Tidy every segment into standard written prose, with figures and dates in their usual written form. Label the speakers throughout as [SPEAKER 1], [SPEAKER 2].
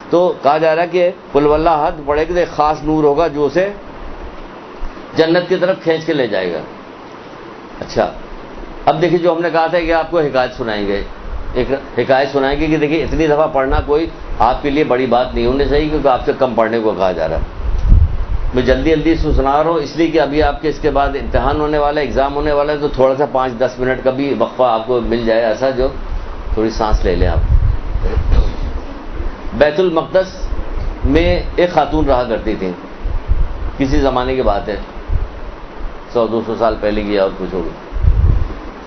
[SPEAKER 1] تو کہا جا رہا ہے کہ قل واللہ احد پڑھے کہ ایک خاص نور ہوگا جو اسے جنت کی طرف کھینچ کے لے جائے گا. اچھا اب دیکھیے جو ہم نے کہا تھا کہ آپ کو حکایت سنائیں گے, ایک حکایت سنائیں گے کہ دیکھیے اتنی دفعہ پڑھنا کوئی آپ کے لیے بڑی بات نہیں ہونی چاہیے کیونکہ آپ سے کم پڑھنے کو کہا جا رہا ہے. میں جلدی جلدی اس کو سنا رہا ہوں اس لیے کہ ابھی آپ کے اس کے بعد امتحان ہونے والا ہے, ایگزام ہونے والا ہے, تو تھوڑا سا 5-10 منٹ کا بھی وقفہ آپ کو مل جائے ایسا جو تھوڑی سانس لے لیں آپ. بیت المقدس میں ایک خاتون رہا کرتی تھی, کسی زمانے کی بات ہے, 100-200 سال پہلے کی اور کچھ ہوگی.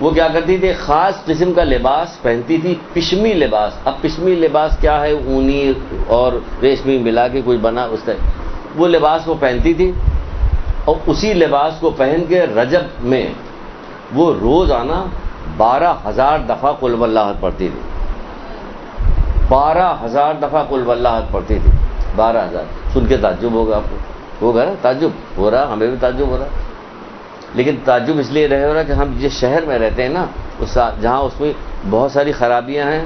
[SPEAKER 1] وہ کیا کرتی تھی, خاص قسم کا لباس پہنتی تھی, پشمی لباس. اب پشمی لباس کیا ہے, اونی اور ریشمی ملا کے کوئی بنا اس طرح وہ لباس وہ پہنتی تھی, اور اسی لباس کو پہن کے رجب میں وہ روزانہ 12,000 دفعہ قل واللہ احد پڑھتی تھی. 12,000 دفعہ قل واللہ احد پڑھتی تھی. 12,000 سن کے تعجب ہوگا آپ کو, ہوگا نا تعجب ہو رہا, ہمیں بھی تعجب ہو رہا. لیکن تعجب اس لیے رہے ہو رہا کہ ہم جس شہر میں رہتے ہیں نا اس جہاں اس میں بہت ساری خرابیاں ہیں,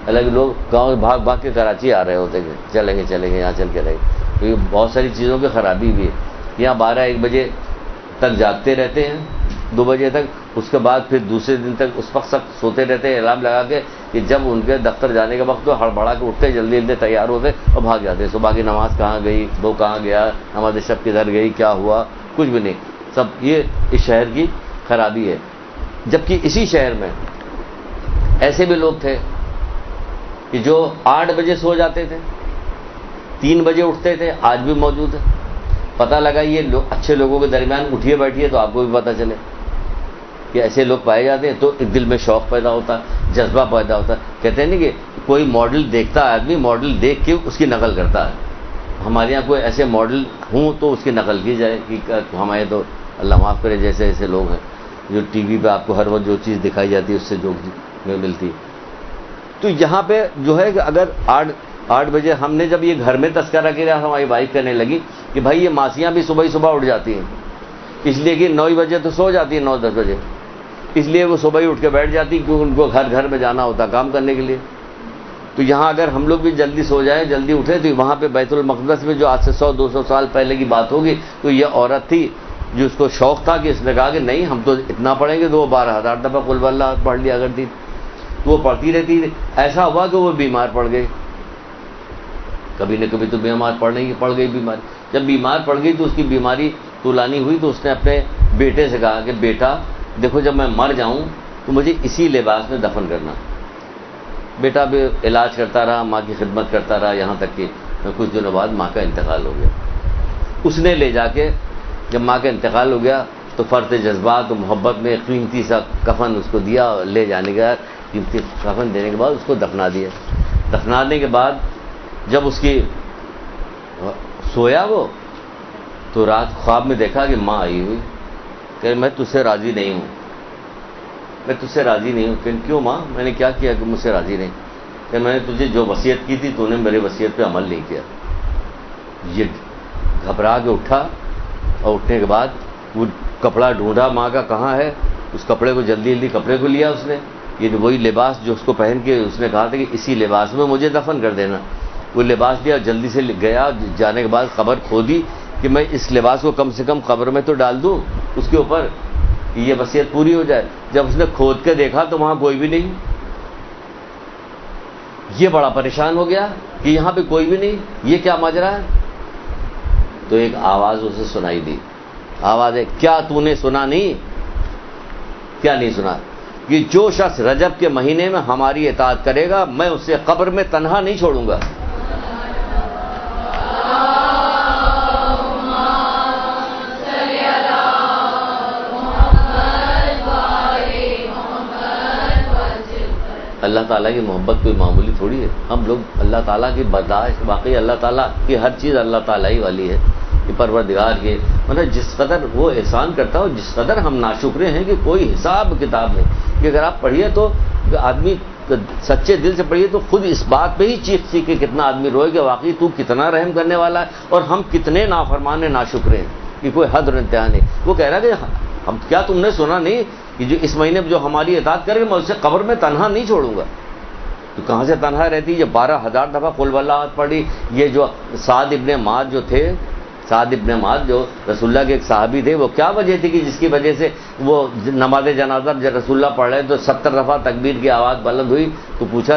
[SPEAKER 1] الگ لوگ گاؤں بھاگ بھاگ کے کراچی آ رہے ہوتے ہیں, چلیں گے یہاں چل کے رہے, تو یہ بہت ساری چیزوں کی خرابی بھی ہے. یہاں 12-1 بجے تک جاگتے رہتے ہیں, 2 بجے تک, اس کے بعد پھر دوسرے دن تک اس وقت سخت سوتے رہتے ہیں الارم لگا کے کہ جب ان کے دفتر جانے کا وقت تو ہڑبڑا کے اٹھتے, جلدی جلدی تیار ہوتے اور بھاگ جاتے. صبح کی نماز کہاں گئی, وہ کہاں گیا, نماز شب کدھر گئی, کیا ہوا, کچھ بھی نہیں. سب یہ اس شہر کی خرابی ہے. جبکہ اسی شہر میں ایسے بھی لوگ تھے کہ جو 8 بجے سو جاتے تھے, 3 بجے اٹھتے تھے, آج بھی موجود ہے. پتہ لگا یہ اچھے لوگوں کے درمیان اٹھیے بیٹھیے تو آپ کو بھی پتہ چلے کہ ایسے لوگ پائے جاتے ہیں, تو ایک دل میں شوق پیدا ہوتا ہے, جذبہ پیدا ہوتا ہے. کہتے ہیں نا کہ کوئی ماڈل دیکھتا ہے آدمی, ماڈل دیکھ کے اس کی نقل کرتا ہے. ہمارے یہاں کوئی ایسے ماڈل ہوں تو اس کی نقل کی جائے کہ ہمارے تو اللہ معاف کرے جیسے ایسے لوگ ہیں جو ٹی وی پہ آپ کو ہر وقت جو چیز دکھائی جاتی ہے اس سے جو ملتی. تو یہاں پہ جو ہے کہ اگر 8 بجے ہم نے جب یہ گھر میں تذکرہ کیا, ہماری وائف کہنے لگی کہ بھائی یہ ماسیاں بھی صبح اٹھ جاتی ہیں, اس لیے کہ 9 بجے تو سو جاتی ہیں, 9-10 بجے, اس لیے وہ صبح ہی اٹھ کے بیٹھ جاتی کیونکہ ان کو گھر میں جانا ہوتا کام کرنے کے لیے. تو یہاں اگر ہم لوگ بھی جلدی سو جائیں, جلدی اٹھیں, تو وہاں پہ بیت المقدس میں جو آج سے 100-200 سال پہلے کی بات ہوگی, تو یہ عورت تھی جو اس کو شوق تھا کہ اس نے کہا کہ نہیں ہم تو اتنا پڑھیں گے, تو وہ 12,000 دفعہ قل واللہ احد پڑھ لیا کرتی, تو وہ پڑھتی رہتی. ایسا ہوا کہ وہ بیمار پڑ گئی, کبھی نہ کبھی تو بیمار پڑ گئی بیماری. جب بیمار پڑ گئی تو اس کی بیماری طولانی ہوئی, تو اس نے اپنے بیٹے سے کہا کہ بیٹا دیکھو جب میں مر جاؤں تو مجھے اسی لباس میں دفن کرنا. بیٹا بھی علاج کرتا رہا, ماں کی خدمت کرتا رہا, یہاں تک کہ کچھ دنوں بعد ماں کا انتقال ہو گیا. اس نے لے جا کے جب ماں کا انتقال ہو گیا تو فرط جذبات و محبت میں قیمتی سا کفن اس کو دیا, لے جانے کا قیمتی کفن دینے کے بعد اس کو دفنا دیا. دفنانے کے بعد جب اس کی سویا وہ, تو رات خواب میں دیکھا کہ ماں آئی ہوئی کہ میں تجھ سے راضی نہیں ہوں, میں تجھ سے راضی نہیں ہوں. کہ کیوں ماں, میں نے کیا کیا کہ مجھ سے راضی نہیں؟ کہ میں نے تجھے جو وصیت کی تھی تو نے میرے وصیت پہ عمل نہیں کیا. یہ گھبرا کے اٹھا, اور اٹھنے کے بعد وہ کپڑا ڈھونڈا ماں کا کہاں ہے, اس کپڑے کو جلدی کپڑے کو لیا اس نے, یہ وہی لباس جو اس کو پہن کے اس نے کہا تھا کہ اسی لباس میں مجھے دفن کر دینا. وہ لباس لیا, جلدی سے گیا, جانے کے بعد قبر کھودی کہ میں اس لباس کو کم سے کم قبر میں تو ڈال دوں اس کے اوپر, یہ وصیت پوری ہو جائے. جب اس نے کھود کے دیکھا تو وہاں کوئی بھی نہیں. یہ بڑا پریشان ہو گیا کہ یہاں پہ کوئی بھی نہیں, یہ کیا ماجرا ہے. تو ایک آواز اسے سنائی دی, آواز ہے, کیا تو نے سنا نہیں, کیا نہیں سنا کہ جو شخص رجب کے مہینے میں ہماری اطاعت کرے گا میں اسے قبر میں تنہا نہیں چھوڑوں گا. اللہ تعالیٰ کی محبت کوئی معمولی تھوڑی ہے. ہم لوگ اللہ تعالیٰ کی برداشت, واقعی اللہ تعالیٰ کی ہر چیز اللہ تعالیٰ ہی والی ہے, یہ پروردگار کے مطلب جس قدر وہ احسان کرتا ہو, جس قدر ہم ناشکرے ہیں کہ کوئی حساب کتاب نہیں. کہ اگر آپ پڑھیے تو آدمی سچے دل سے پڑھیے تو خود اس بات پہ ہی چیخ کے کتنا آدمی روئے کہ واقعی تو کتنا رحم کرنے والا ہے, اور ہم کتنے نافرمان ناشکرے ہیں کہ کوئی حد اور انتہا نہیں. وہ کہہ رہا کہ ہم کیا تم نے سنا نہیں کہ جو اس مہینے جو ہماری اطاعت کرے گا میں اسے قبر میں تنہا نہیں چھوڑوں گا. تو کہاں سے تنہا رہتی؟ یہ 12,000 دفعہ قل واللہ احد پڑھی. یہ جو سعد ابن معاذ جو تھے، سعد ابن معاذ جو رسول اللہ کے ایک صحابی تھے، وہ کیا وجہ تھی کہ جس کی وجہ سے وہ نماز جنازہ جب رسول اللہ پڑھ رہے تو 70 دفعہ تکبیر کی آواز بلند ہوئی؟ تو پوچھا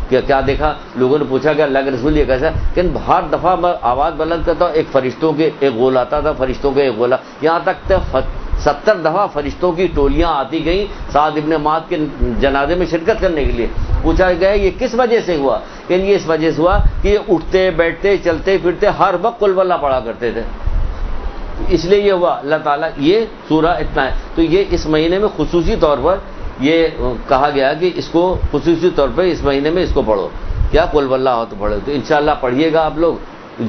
[SPEAKER 1] کہ کیا دیکھا؟ لوگوں نے پوچھا کہ اللہ کے رسول یہ کیسا؟ کہ ہر دفعہ میں آواز بلند کرتا ہوں ایک فرشتوں کے ایک غول آتا تھا، فرشتوں کے ایک غولا، یہاں تک 70 دفعہ فرشتوں کی ٹولیاں آتی گئیں سعد ابن معاذ کے جنازے میں شرکت کرنے کے لیے. پوچھا گیا یہ کس وجہ سے ہوا؟ کہ یہ اس وجہ سے ہوا کہ یہ اٹھتے بیٹھتے چلتے پھرتے ہر وقت قل واللہ پڑھا کرتے تھے، اس لیے یہ ہوا. اللہ تعالیٰ یہ سورہ اتنا ہے. تو یہ اس مہینے میں خصوصی طور پر یہ کہا گیا کہ اس کو خصوصی طور پہ اس مہینے میں اس کو پڑھو. کیا قل واللہ احد پڑھو. تو انشاءاللہ پڑھیے گا آپ لوگ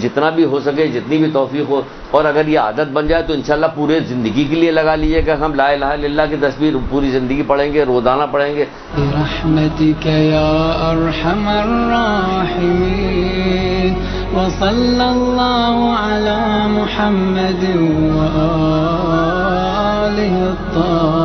[SPEAKER 1] جتنا بھی ہو سکے، جتنی بھی توفیق ہو. اور اگر یہ عادت بن جائے تو انشاءاللہ پورے زندگی کے لیے لگا لیجیے گا. ہم لا الہ الا اللہ کی تسبیح پوری زندگی پڑھیں گے، روزانہ پڑھیں گے.
[SPEAKER 2] برحمتک یا ارحم الراحمین وصلی اللہ علی محمد وآلہ الطاہرین.